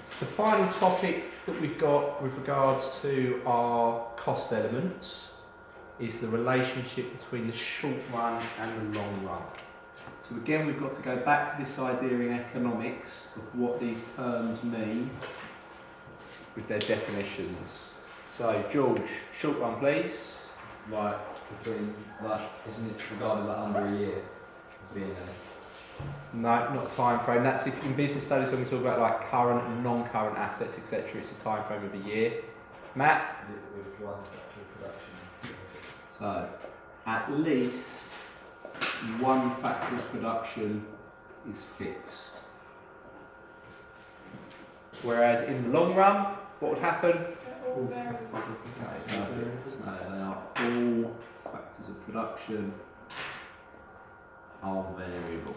So the final topic that we've got with regards to our cost elements is the relationship between the short run and the long run. So again, we've got to go back to this idea in economics of what these terms mean with their definitions. So George, short run please. Like between, like, isn't it regarded like under a year as being a... No, not a time frame. That's if, in business studies when we talk about like current and non-current assets, etc. It's a time frame of a year. Matt? With one factor of production. So, at least one factor of production is fixed. Whereas in the long run, what would happen? All variable. Okay, perfect. No, they are all factors of production are variable.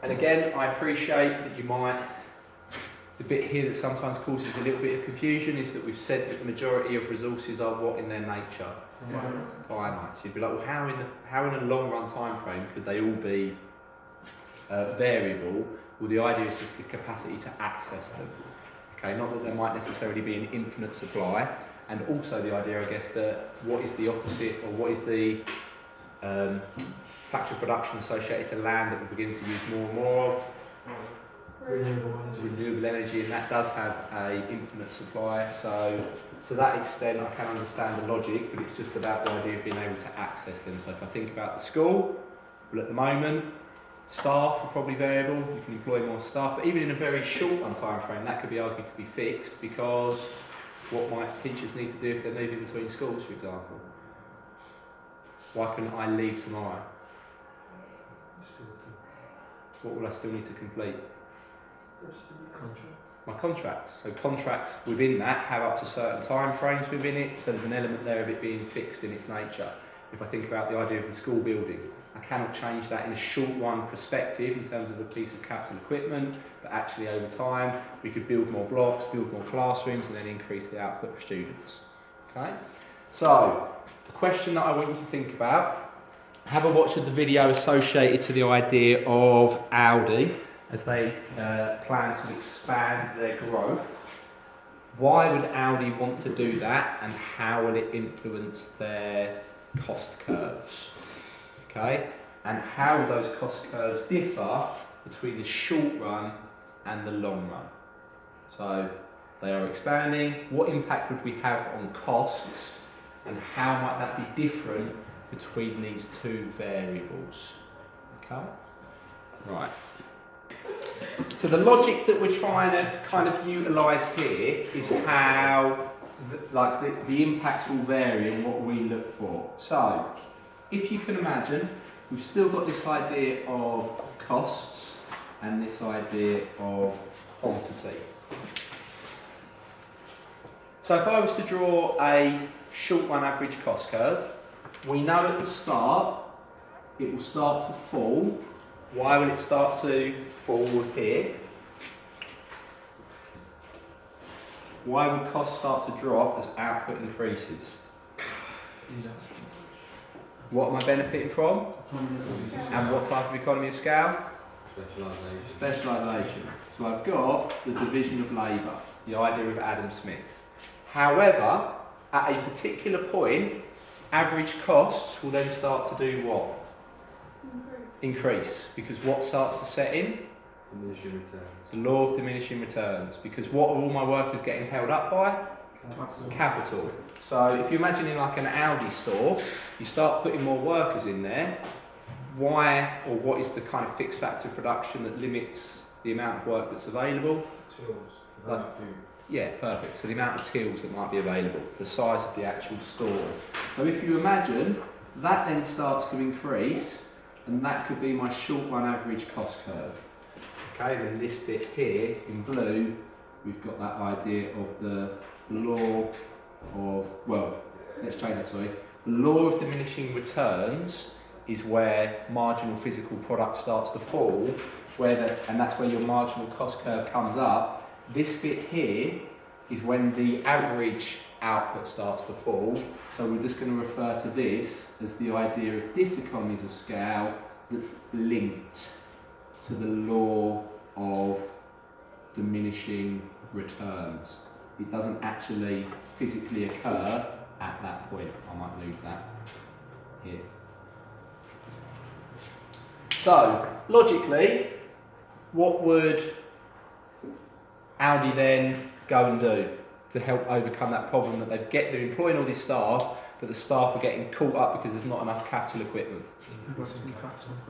And again, I appreciate that you might, the bit here that sometimes causes a little bit of confusion is that we've said that the majority of resources are what in their nature? Finite. So you'd be like, well, how in a long run time frame could they all be variable? Well, the idea is just the capacity to access them. Okay, not that there might necessarily be an infinite supply, and also the idea, I guess, that what is the opposite, or what is the factor of production associated to land that we begin to use more and more of? Renewable energy, and that does have an infinite supply. So to that extent, I can understand the logic, but it's just about the idea of being able to access them. So if I think about the school, well, at the moment, staff are probably variable. You can employ more staff, but even in a very short time frame, that could be argued to be fixed, because what might teachers need to do if they're moving between schools, for example? Why couldn't I leave tomorrow? What will I still need to complete? My contracts. So contracts within that have up to certain time frames within it, so there's an element there of it being fixed in its nature. If I think about the idea of the school building, I cannot change that in a short run perspective in terms of a piece of capital equipment, but actually over time we could build more blocks, build more classrooms, and then increase the output of students. Okay? So, the question that I want you to think about, have a watch of the video associated to the idea of Audi as they plan to expand their growth. Why would Audi want to do that, and how will it influence their cost curves? Okay, and how will those cost curves differ between the short run and the long run? So they are expanding. What impact would we have on costs, and how might that be different between these two variables? Okay, right. So the logic that we're trying to kind of utilise here is how the impacts will vary and what we look for. So, if you can imagine, we've still got this idea of costs and this idea of quantity. So if I was to draw a short run average cost curve, we know at the start it will start to fall. Why will it start to fall here? Why would costs start to drop as output increases? What am I benefiting from? And what type of economy of scale? Specialisation. So I've got the division of labour, the idea of Adam Smith. However, at a particular point, average costs will then start to do what? Increase. Because what starts to set in? Diminishing returns. The law of diminishing returns. Because what are all my workers getting held up by? Capital. So if you're imagining like an Audi store, you start putting more workers in there. Why, or what is the kind of fixed factor of production that limits the amount of work that's available? Tools. Yeah, perfect. So the amount of tools that might be available, the size of the actual store. So if you imagine, that then starts to increase, and that could be my short run average cost curve. Okay, and then this bit here in blue, we've got that idea of the law of, well, let's change that, sorry. The law of diminishing returns is where marginal physical product starts to fall, and that's where your marginal cost curve comes up. This bit here is when the average output starts to fall. So we're just going to refer to this as the idea of diseconomies of scale that's linked to the law of diminishing returns. It doesn't actually physically occur at that point. I might move that here. So, logically, what would Audi then go and do to help overcome that problem that they're employing all these staff, but the staff are getting caught up because there's not enough capital equipment?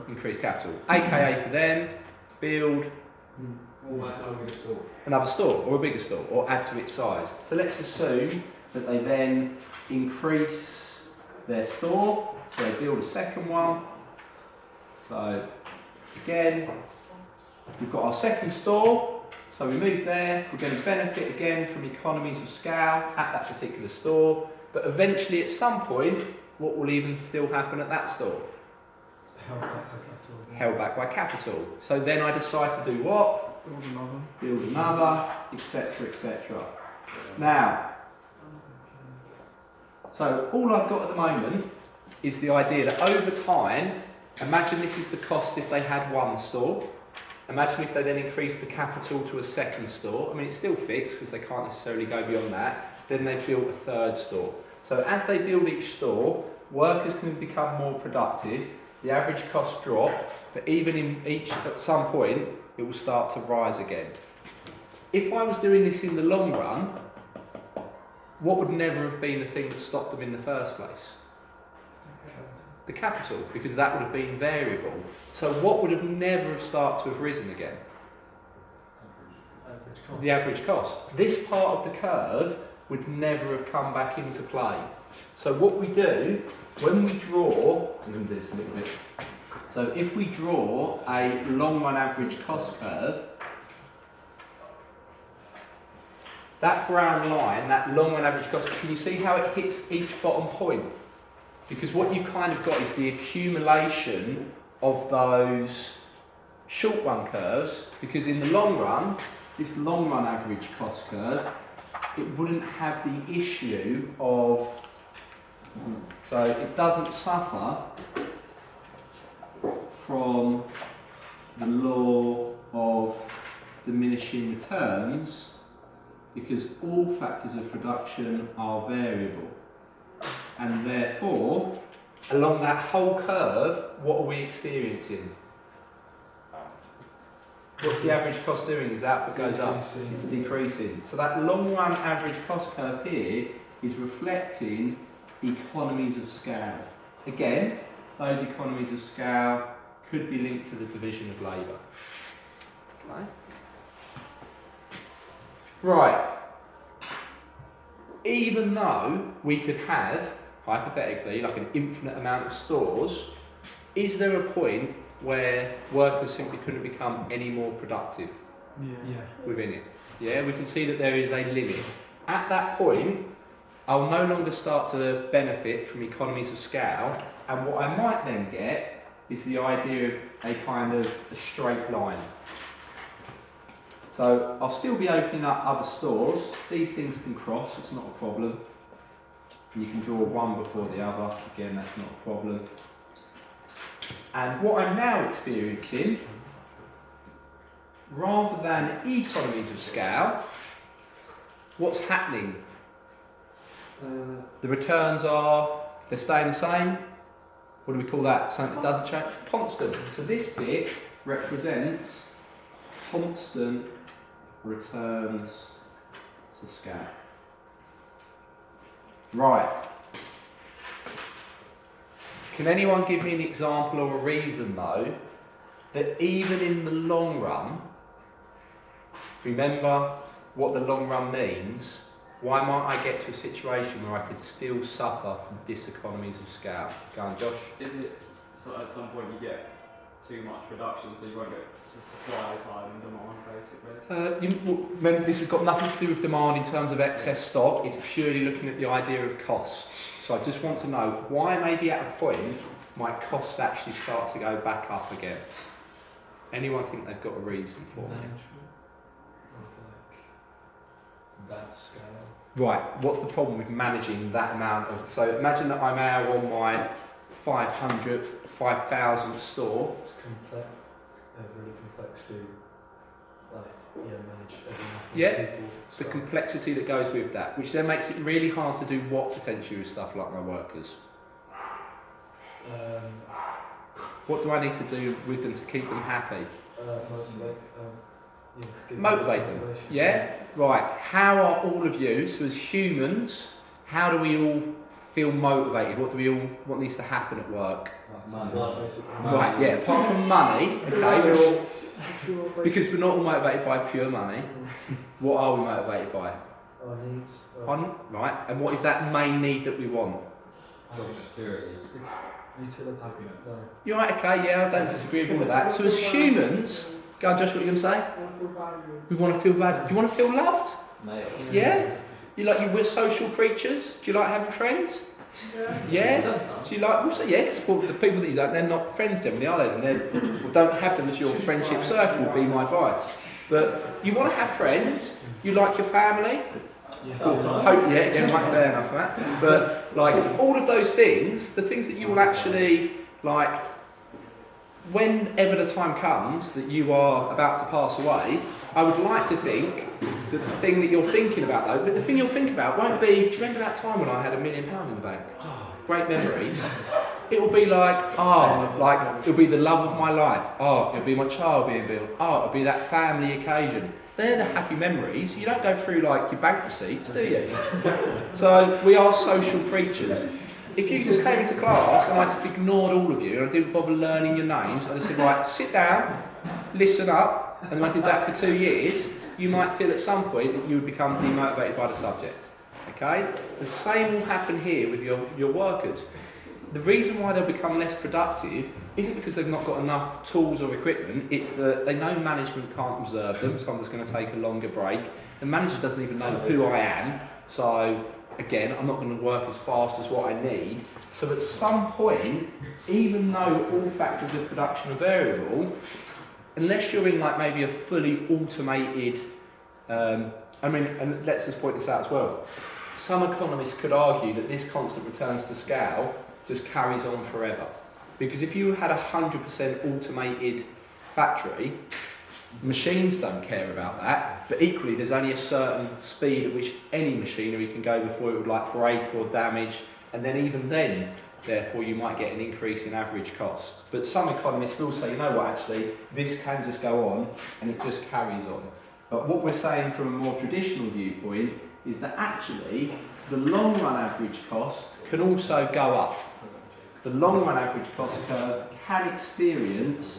Increase capital. AKA for them, build another store or a bigger store or add to its size. So let's assume that they then increase their store, so they build a second one. So again, we've got our second store, so we move there, we're going to benefit again from economies of scale at that particular store, but eventually at some point, what will even still happen at that store? Held back by capital. So then I decide to do what? Build another, etc., etc. Now, so all I've got at the moment is the idea that over time, imagine this is the cost if they had one store. Imagine if they then increased the capital to a second store. I mean, it's still fixed because they can't necessarily go beyond that. Then they built a third store. So as they build each store, workers can become more productive. The average cost drop, but even in each, at some point, it will start to rise again. If I was doing this in the long run, what would never have been the thing that stopped them in the first place? The capital, because that would have been variable. So what would have never have started to have risen again? The average cost. This part of the curve would never have come back into play. So what we do, when we draw, I'm going to do this a little bit. So if we draw a long run average cost curve, that brown line, that long run average cost, can you see how it hits each bottom point? Because what you've kind of got is the accumulation of those short run curves, because in the long run, this long run average cost curve, it wouldn't have the issue of, so it doesn't suffer from the law of diminishing returns because all factors of production are variable. And therefore, along that whole curve, what are we experiencing? What's the average cost doing as output goes up? It's decreasing. So that long run average cost curve here is reflecting economies of scale. Again, those economies of scale could be linked to the division of labour. Okay. Right. Even though we could have, hypothetically, like an infinite amount of stores, is there a point where workers simply couldn't become any more productive within it? Yeah, we can see that there is a limit. At that point, I'll no longer start to benefit from economies of scale, and what I might then get is the idea of a kind of a straight line. So I'll still be opening up other stores. These things can cross, it's not a problem. You can draw one before the other, again, that's not a problem. And what I'm now experiencing, rather than economies of scale, what's happening? The returns are, they're staying the same. What do we call that? Something that doesn't change? Constant. So this bit represents constant returns to scale. Right. Can anyone give me an example or a reason though that even in the long run, remember what the long run means, why might I get to a situation where I could still suffer from diseconomies of scale? Go on, Josh. Is it so at some point you get too much production, so you won't get supply as high than demand, basically? Remember, this has got nothing to do with demand in terms of excess stock. It's purely looking at the idea of costs. So I just want to know why maybe at a point might costs actually start to go back up again. Anyone think they've got a reason for it? That scale. Right, what's the problem with managing that amount of... So imagine that I'm now on my 500, 5,000 store. It's complex, really complex to like manage everyone. Yeah, People, the so- complexity that goes with that, which then makes it really hard to do what potentially with stuff like my workers. What do I need to do with them to keep them happy? Motivate. Give them Motivate them. motivation. Yeah? Right. How are all of you, so as humans, how do we all feel motivated? What needs to happen at work? Like Well, money. basically. Right, yeah, apart from money, okay, we're all, because we're not all motivated by pure money, what are we motivated by? Our needs. Pardon? Right, and what is that main need that we want? Security. Utility. No. You're right, okay, yeah, I don't disagree with all of that. So as humans, go on Josh, what are you going to say? We want to feel valued. Do you want to feel loved? Mate. Yeah? We're social creatures. Do you like having friends? Yeah? Sometimes. Do you like, also, yeah, because the people that you don't, they're not friends generally, are they? And well, don't have them as your friendship circle, would be my advice. But you want to have friends, you like your family. Sometimes. Right, fair enough for that. But like all of those things, the things that you will actually like, whenever the time comes that you are about to pass away, I would like to think that the thing that you're thinking about though, but the thing you'll think about won't be, do you remember that time when I had £1 million in the bank? Oh, great memories. It will be like, it'll be the love of my life. Oh, it'll be my child being built. Oh, it'll be that family occasion. They're the happy memories. You don't go through like your bank receipts, do you? So we are social creatures. If you just came into class and I just ignored all of you and I didn't bother learning your names, I just said, right, sit down, listen up, and I did that for 2 years, you might feel at some point that you would become demotivated by the subject. Okay? The same will happen here with your workers. The reason why they'll become less productive isn't because they've not got enough tools or equipment, it's that they know management can't observe them, so I'm just going to take a longer break. The manager doesn't even know who I am, so again, I'm not going to work as fast as what I need. So at some point, even though all factors of production are variable, unless you're in like maybe a fully automated, and let's just point this out as well. Some economists could argue that this constant returns to scale just carries on forever. Because if you had a 100% automated factory, machines don't care about that, but equally there's only a certain speed at which any machinery can go before it would like break or damage, and then even then, therefore you might get an increase in average cost. But some economists will say, you know what, actually, this can just go on, and it just carries on. But what we're saying from a more traditional viewpoint is that actually, the long run average cost can also go up. The long run average cost curve can experience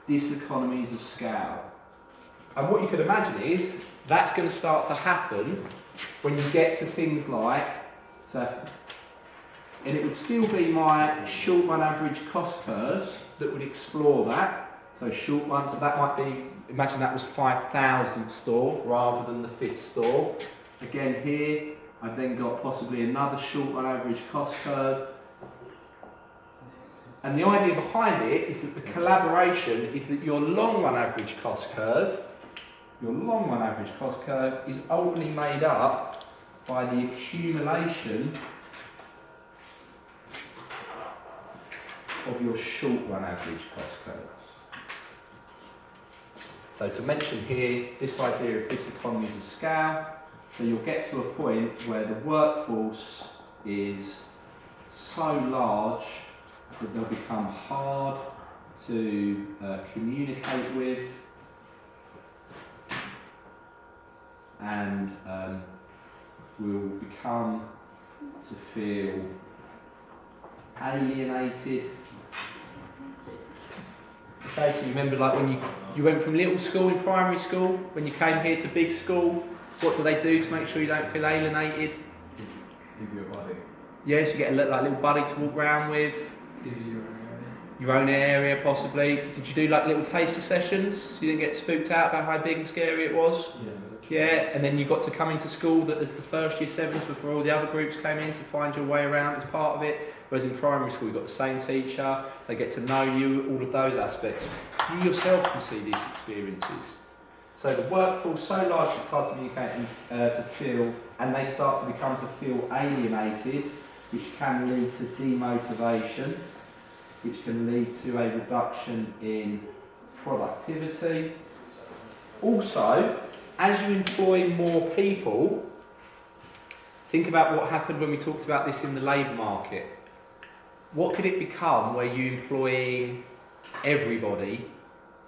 diseconomies of scale. And what you could imagine is that's going to start to happen when you get to things like, and it would still be my short run average cost curves that would explore that. So short run, so that might be, imagine that was 5,000 store rather than the 5th store. Again here, I've then got possibly another short run average cost curve. And the idea behind it is that the collaboration is that your long run average cost curve is ultimately made up by the accumulation of your short run average cost curves. So to mention here, this idea of diseconomies of scale, so you'll get to a point where the workforce is so large that they'll become hard to communicate with and will become to feel alienated. Okay, so you remember like when you went from little school in primary school, when you came here to big school, what do they do to make sure you don't feel alienated? Give you a body. Yes, you get a little buddy to walk around with. Give you your own area. Your own area, possibly. Did you do like little taster sessions? You didn't get spooked out about how big and scary it was? Yeah, and then you got to come into school that as the first year 7s before all the other groups came in to find your way around as part of it. Whereas in primary school, you've got the same teacher, they get to know you, all of those aspects. You yourself can see these experiences. So the workforce so large it's hard to communicate and to feel, and they start to become to feel alienated, which can lead to demotivation, which can lead to a reduction in productivity, Also, as you employ more people, think about what happened when we talked about this in the labour market. What could it become where you're employing everybody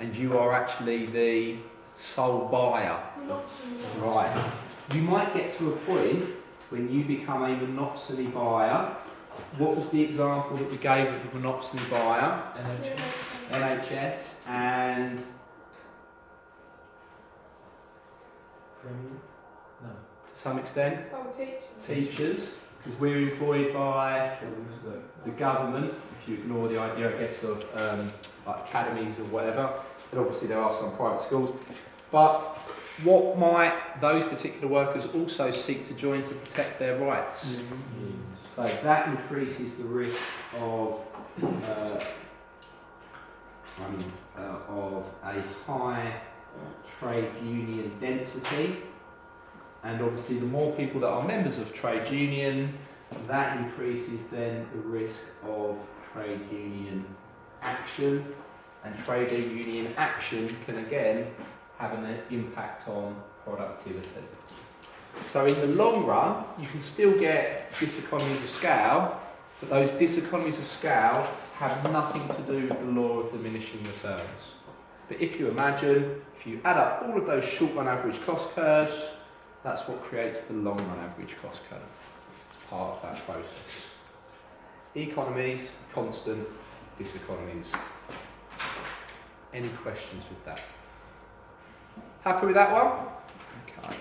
and you are actually the sole buyer? Right. You might get to a point when you become a monopsony buyer. What was the example that we gave of the monopsony buyer? NHS and No. to some extent teachers, because we're employed by the government. If you ignore the idea, I guess, of like academies or whatever, and obviously there are some private schools. But what might those particular workers also seek to join to protect their rights? So that increases the risk of a high trade union density, and obviously the more people that are members of trade union, that increases then the risk of trade union action, and trade union action can again have an impact on productivity. So in the long run, you can still get diseconomies of scale, but those diseconomies of scale have nothing to do with the law of diminishing returns. But if you imagine, if you add up all of those short run average cost curves, that's what creates the long run average cost curve. It's part of that process. Economies, constant, diseconomies. Any questions with that? Happy with that one? Okay.